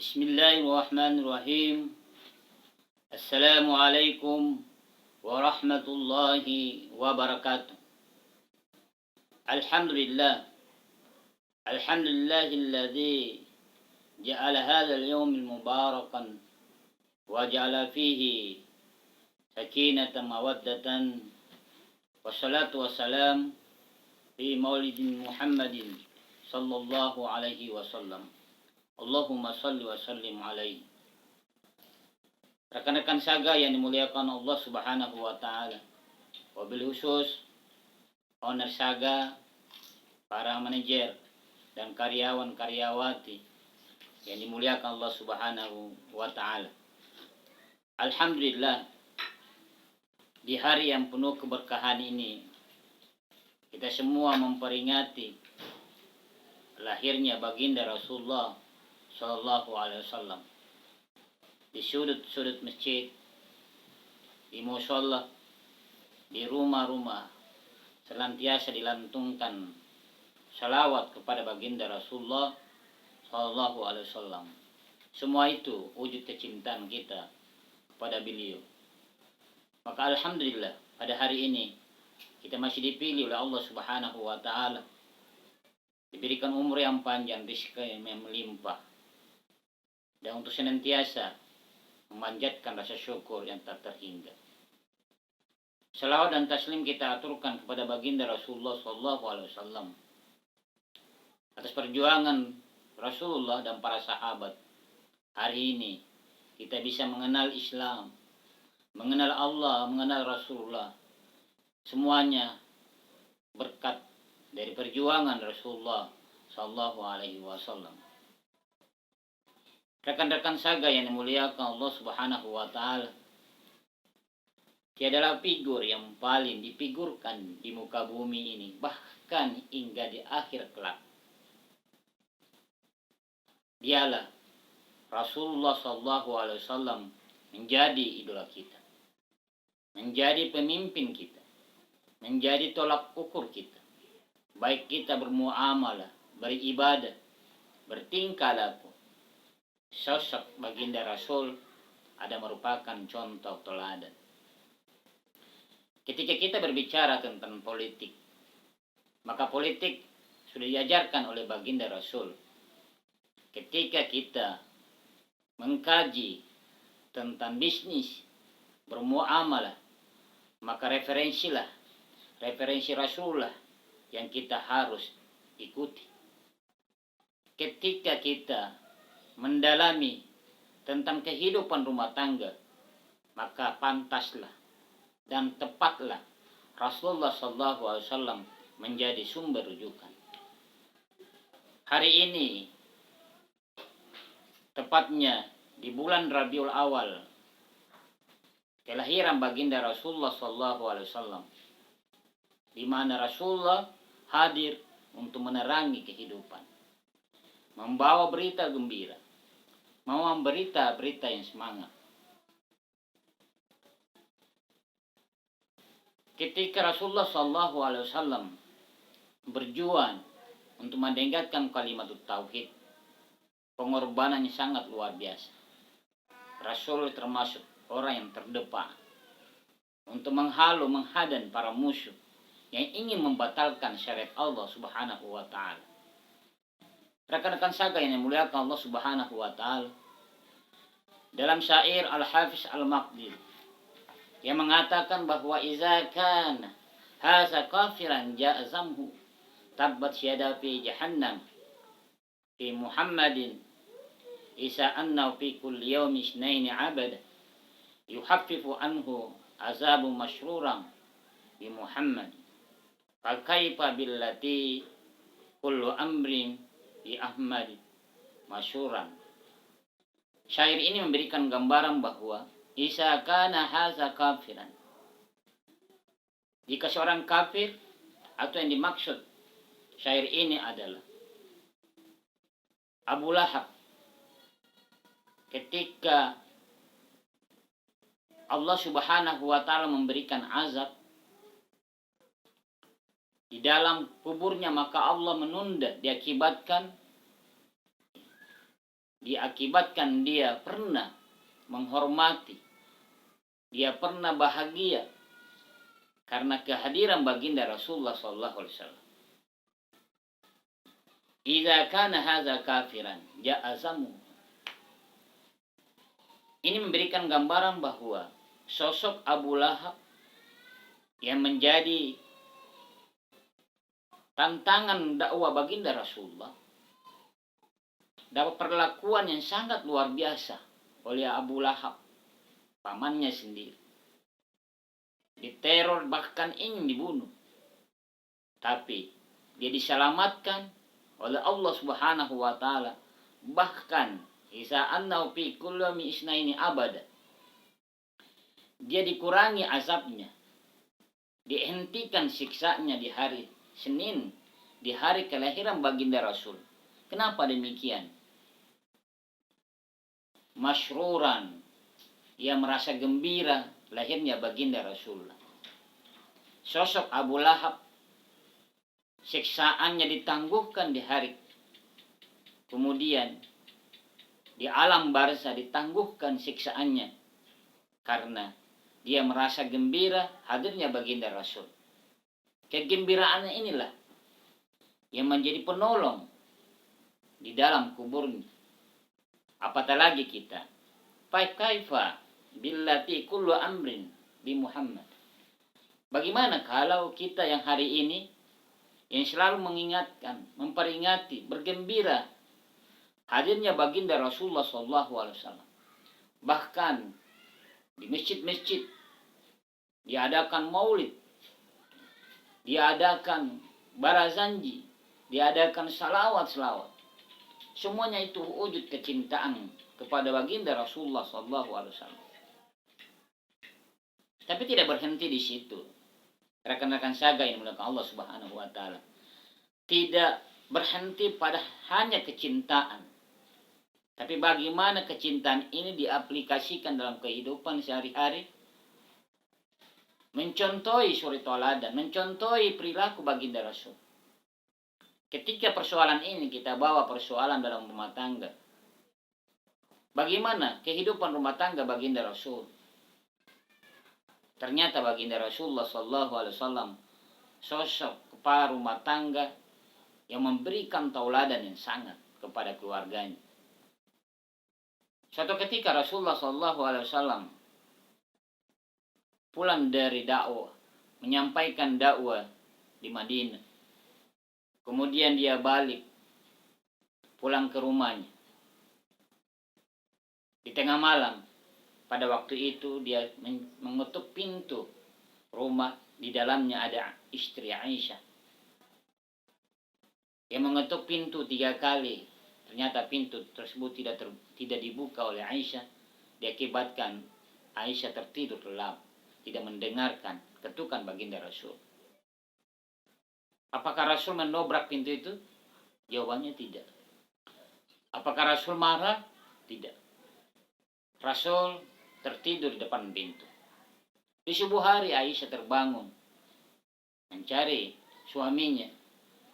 Bismillahirrahmanirrahim. Assalamualaikum warahmatullahi wabarakatuh. Alhamdulillah. Alhamdulillahilladzi ja'ala hadzal yawmil mubarakan wa ja'ala fihi sakinatan mawaddatan wassalatu wassalam fi maulidin Muhammadin sallallahu alaihi wasallam. Allahumma salli wa sallim alaihi. Rekan-rekan saga yang dimuliakan Allah Subhanahu wa taala. Wabil khusus owner saga, para manajer dan karyawan-karyawati yang dimuliakan Allah Subhanahu wa taala. Alhamdulillah, di hari yang penuh keberkahan ini kita semua memperingati lahirnya baginda Rasulullah Sallallahu Alaihi Wasallam. Di sudut-sudut masjid, di musholla, di rumah-rumah senantiasa dilantungkan salawat kepada baginda Rasulullah Sallallahu Alaihi Wasallam. Semua itu wujud kecintaan kita kepada beliau. Maka alhamdulillah pada hari ini kita masih dipilih oleh Allah Subhanahu wa taala, diberikan umur yang panjang, rezeki yang melimpah, dan untuk senantiasa memanjatkan rasa syukur yang tak terhingga. Salawat dan taslim kita aturkan kepada baginda Rasulullah Sallallahu Alaihi Wasallam atas perjuangan Rasulullah dan para sahabat. Hari ini kita bisa mengenal Islam, mengenal Allah, mengenal Rasulullah. Semuanya berkat dari perjuangan Rasulullah Sallallahu Alaihi Wasallam. Rekan-rekan saga yang dimuliakan Allah Subhanahu wa taala, tiadalah figur yang paling difigurkan di muka bumi ini, bahkan hingga di akhir kelak. Dialah Rasulullah Sallallahu Alaihi Wasallam menjadi idola kita, menjadi pemimpin kita, menjadi tolak ukur kita, baik kita bermuamalah, beribadah, bertingkah laku. Sosok baginda Rasul ada merupakan contoh teladan. Ketika kita berbicara tentang politik, maka politik sudah diajarkan oleh baginda Rasul. Ketika kita mengkaji tentang bisnis, bermuamalah, maka referensi Rasulullah yang kita harus ikuti. Ketika kita mendalami tentang kehidupan rumah tangga, maka pantaslah dan tepatlah Rasulullah Sallallahu Alaihi Wasallam menjadi sumber rujukan. Hari ini, tepatnya di bulan Rabiul Awal, kelahiran baginda Rasulullah Sallallahu Alaihi Wasallam, di mana Rasulullah hadir untuk menerangi kehidupan, membawa berita gembira, membawa berita yang semangat. Ketika Rasulullah Sallallahu Alaihi Wasallam berjuang untuk mendengarkan kalimat tauhid, pengorbanannya sangat luar biasa. Rasul termasuk orang yang terdepan untuk menghalau, menghadang para musuh yang ingin membatalkan syariat Allah Subhanahu wa taala. Rekan-rekan saga yang dimuliakan Allah Subhanahu wa taala, dalam syair Al-Hafiz Al-Maqdil yang mengatakan bahwa iza kana haza kafiran ja'zamhu tabbat syada fi jahannam fi Muhammadin isa anna fi kulli yawmi isnaini abada yuhaffifu anhu azabu masyruran bi Muhammad fal kaifa billati kullu amrin bi Ahmad masyuran. Syair ini memberikan gambaran bahwa Isa kana haza kafiran, jika seorang kafir, atau yang dimaksud syair ini adalah Abu Lahab, ketika Allah Subhanahu wa taala memberikan azab di dalam kuburnya, maka Allah menunda, diakibatkan diakibatkan dia pernah menghormati, dia pernah bahagia karena kehadiran baginda Rasulullah sallallahu alaihi wasallam. Idza kana hadza kafiran ja'azamu. Ini memberikan gambaran bahwa sosok Abu Lahab yang menjadi tantangan dakwah baginda Rasulullah dapat perlakuan yang sangat luar biasa oleh Abu Lahab, pamannya sendiri. Diteror, bahkan ingin dibunuh. Tapi dia diselamatkan oleh Allah Subhanahu wa taala. Bahkan isa annahu fi kulli yawmin isnaini abada. Dia dikurangi azabnya. Dihentikan siksanya di hari Senin, di hari kelahiran baginda Rasul. Kenapa demikian? Masyruran, ia merasa gembira lahirnya baginda Rasulullah. Sosok Abu Lahab, siksaannya ditangguhkan di hari, kemudian di alam barzah ditangguhkan siksaannya karena dia merasa gembira hadirnya baginda Rasul. Kegembiraannya inilah yang menjadi penolong di dalam kuburnya. Apatah lagi kita, kaifa billati kullu amrin bi Muhammad. Bagaimana kalau kita yang hari ini yang selalu mengingatkan, memperingati, bergembira hadirnya baginda Rasulullah SAW. Bahkan di masjid-masjid diadakan maulid, diadakan barazanji, diadakan salawat-salawat. Semuanya itu wujud kecintaan kepada baginda Rasulullah SAW. Tapi tidak berhenti di situ. Rekan-rekan saga yang dimuliakan Allah Subhanahu wa taala. Tidak berhenti pada hanya kecintaan. Tapi bagaimana kecintaan ini diaplikasikan dalam kehidupan sehari-hari? Mencontohi suri toladan, mencontohi perilaku baginda Rasul. Ketika persoalan ini kita bawa persoalan dalam rumah tangga. Bagaimana kehidupan rumah tangga baginda Rasul? Ternyata baginda Rasulullah SAW sosok kepala rumah tangga yang memberikan tauladan yang sangat kepada keluarganya. Suatu ketika Rasulullah SAW pulang dari dakwah, menyampaikan dakwah di Madinah. Kemudian dia balik pulang ke rumahnya. Di tengah malam, pada waktu itu dia mengetuk pintu rumah, di dalamnya ada istri Aisyah. Dia mengetuk pintu 3 kali. Ternyata pintu tersebut tidak dibuka oleh Aisyah. Diakibatkan Aisyah tertidur lelap, tidak mendengarkan ketukan baginda Rasul. Apakah Rasul mendobrak pintu itu? Jawabannya tidak. Apakah Rasul marah? Tidak. Rasul tertidur di depan pintu. Di subuh hari Aisyah terbangun mencari suaminya,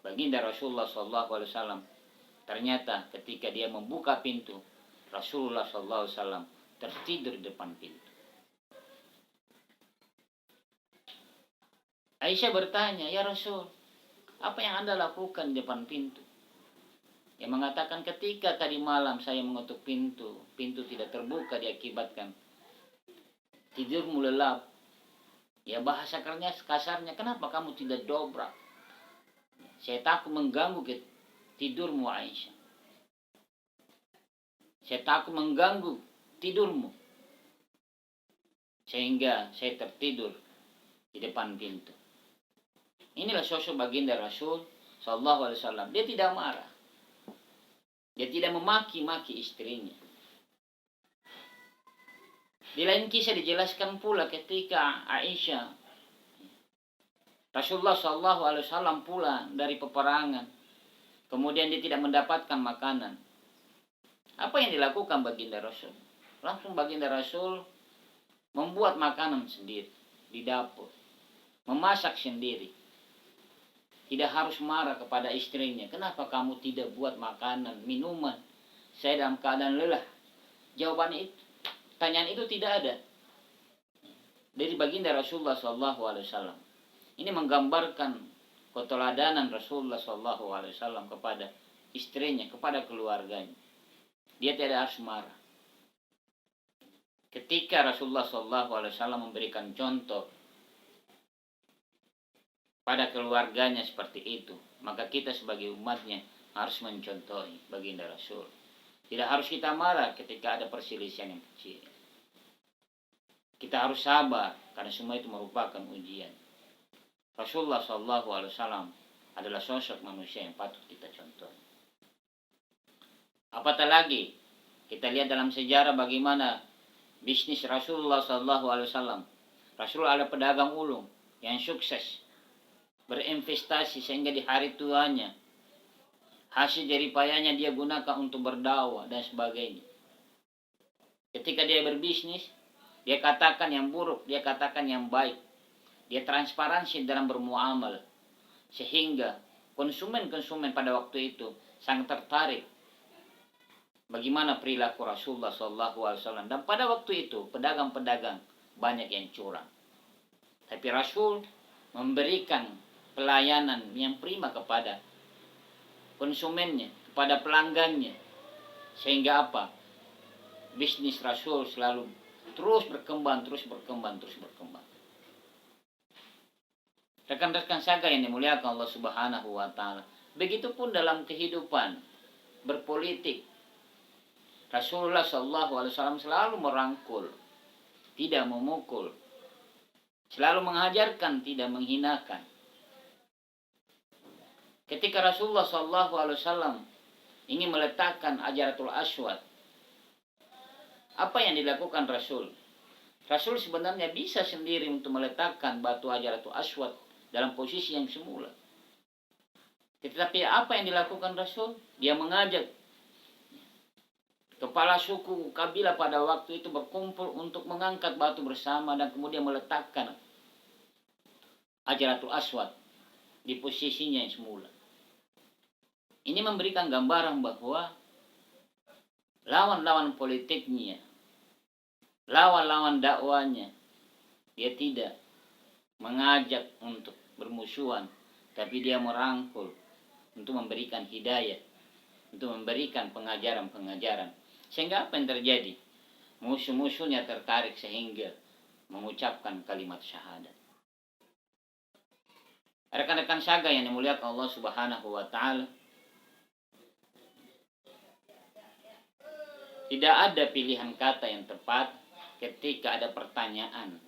baginda Rasulullah SAW. Ternyata ketika dia membuka pintu, Rasulullah SAW tertidur di depan pintu. Aisyah bertanya, "Ya Rasul, apa yang Anda lakukan di depan pintu?" Yang mengatakan, ketika tadi malam saya mengetuk pintu, pintu tidak terbuka diakibatkan tidurmu lelap. Ya bahasa kasarnya, kenapa kamu tidak dobrak? Saya takut mengganggu tidurmu Aisyah. Saya takut mengganggu tidurmu. Sehingga saya tertidur di depan pintu. Inilah sosok baginda Rasul sallallahu alaihi wasallam. Dia tidak marah. Dia tidak memaki-maki istrinya. Di lain kisah dijelaskan pula ketika Aisyah, Rasulullah SAW pulang dari peperangan, kemudian dia tidak mendapatkan makanan. Apa yang dilakukan baginda Rasul? Langsung baginda Rasul membuat makanan sendiri di dapur, memasak sendiri. Tidak harus marah kepada istrinya. Kenapa kamu tidak buat makanan, minuman, saya dalam keadaan lelah. Jawaban itu, tanyaan itu tidak ada dari baginda Rasulullah SAW. Ini menggambarkan keteladanan Rasulullah SAW kepada istrinya, kepada keluarganya. Dia tidak harus marah. Ketika Rasulullah SAW memberikan contoh pada keluarganya seperti itu, maka kita sebagai umatnya harus mencontohi baginda Rasul. Tidak harus kita marah ketika ada perselisihan yang kecil. Kita harus sabar karena semua itu merupakan ujian. Rasulullah SAW adalah sosok manusia yang patut kita contohi. Apatah lagi kita lihat dalam sejarah bagaimana bisnis Rasulullah SAW. Rasul ada pedagang ulung yang sukses berinvestasi sehingga di hari tuanya hasil jeripayanya dia gunakan untuk berdakwah dan sebagainya. Ketika dia berbisnis, dia katakan yang buruk, dia katakan yang baik. Dia transparansi dalam bermuamalah. Sehingga konsumen-konsumen pada waktu itu sangat tertarik bagaimana perilaku Rasulullah SAW. Dan pada waktu itu pedagang-pedagang banyak yang curang. Tapi Rasul memberikan pelayanan yang prima kepada konsumennya, kepada pelanggannya. Sehingga apa? Bisnis Rasul selalu terus berkembang. Rekan-rekan saga yang dimuliakan Allah Subhanahu wa taala. Begitupun dalam kehidupan berpolitik. Rasulullah SAW selalu merangkul, tidak memukul. Selalu mengajarkan, tidak menghinakan. Ketika Rasulullah SAW ingin meletakkan Hajaratul Aswad, apa yang dilakukan Rasul? Rasul sebenarnya bisa sendiri untuk meletakkan batu Hajaratul Aswad dalam posisi yang semula. Tetapi apa yang dilakukan Rasul? Dia mengajak kepala suku kabilah pada waktu itu berkumpul untuk mengangkat batu bersama dan kemudian meletakkan Hajaratul Aswad di posisinya yang semula. Ini memberikan gambaran bahwa lawan-lawan politiknya, lawan-lawan dakwanya, dia tidak mengajak untuk bermusuhan, tapi dia merangkul untuk memberikan hidayah, untuk memberikan pengajaran-pengajaran. Sehingga apa yang terjadi? Musuh-musuhnya tertarik sehingga mengucapkan kalimat syahadat. Rekan-rekan saga yang dimuliakan Allah Subhanahu wa taala, tidak ada pilihan kata yang tepat ketika ada pertanyaan,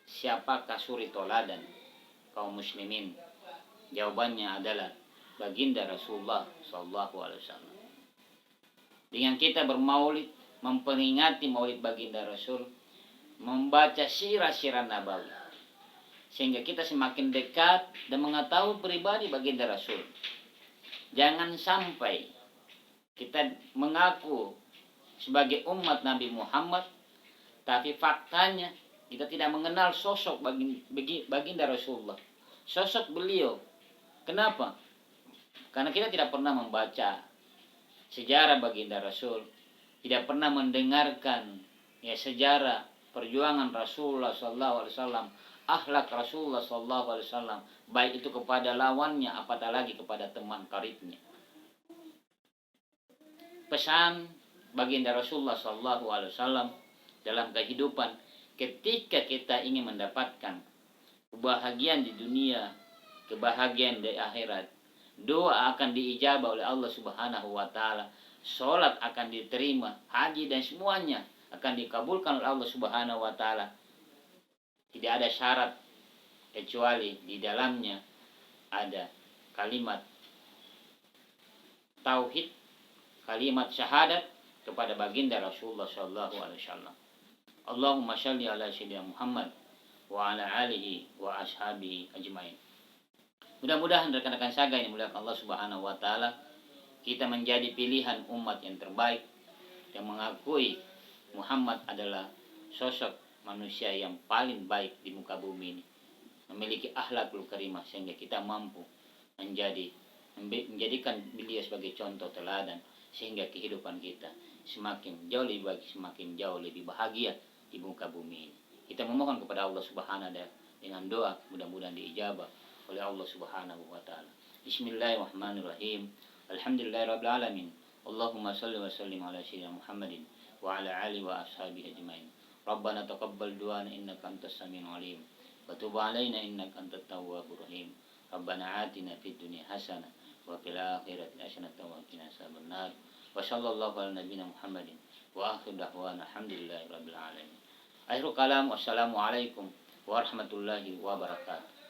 siapakah suri toladan kaum muslimin? Jawabannya adalah baginda Rasulullah SAW. Dengan kita bermaulid, memperingati maulid baginda Rasul, membaca sirah-sirah nabawi, sehingga kita semakin dekat dan mengetahui pribadi baginda Rasul. Jangan sampai kita mengaku sebagai umat Nabi Muhammad, tapi faktanya kita tidak mengenal sosok baginda Rasulullah, sosok beliau. Kenapa? Karena kita tidak pernah membaca sejarah baginda Rasul, tidak pernah mendengarkan sejarah perjuangan Rasulullah SAW, akhlak Rasulullah SAW, baik itu kepada lawannya, apatah lagi kepada teman karibnya. Pesan baginda Rasulullah SAW dalam kehidupan, ketika kita ingin mendapatkan kebahagiaan di dunia, kebahagiaan di akhirat, doa akan diijabah oleh Allah Subhanahu wa taala, salat akan diterima, haji dan semuanya akan dikabulkan oleh Allah Subhanahu wa taala. Tidak ada syarat kecuali di dalamnya ada kalimat tauhid, kalimat syahadat kepada baginda Rasulullah SAW. Allahumma shalli ala sayyidina Muhammad wa ala alihi wa ashabihi ajmain. Mudah-mudahan rekan-rekan saga yang dimuliakan Allah Subhanahu wa taala, kita menjadi pilihan umat yang terbaik yang mengakui Muhammad adalah sosok manusia yang paling baik di muka bumi ini, memiliki akhlakul karimah, sehingga kita mampu menjadikan beliau sebagai contoh teladan, sehingga kehidupan kita semakin jauh lebih baik, semakin jauh lebih bahagia di muka bumi ini. Kita memohon kepada Allah Subhanahu wa taala dengan doa mudah-mudahan diijabah oleh Allah Subhanahu wa taala. Bismillahirrahmanirrahim. Alhamdulillahirabbil alamin. Allahumma shalli wa sallim ala sayyidina Muhammadin wa ala alihi wa ashabihi ajmain. Rabbana taqabbal du'ana innaka antas samiul alim wa tub alaina innaka antat tawwabur rahim. Rabbana atina fid dunya hasanah wa fil akhirati hasanatan wa qina adzabannar. Wa sallallahu ala nabiyyina Muhammadin wa akhiru da'wana alhamdulillahi rabbil alamin. Akhirul kalam, wassalamualaikum warahmatullahi wabarakatuh.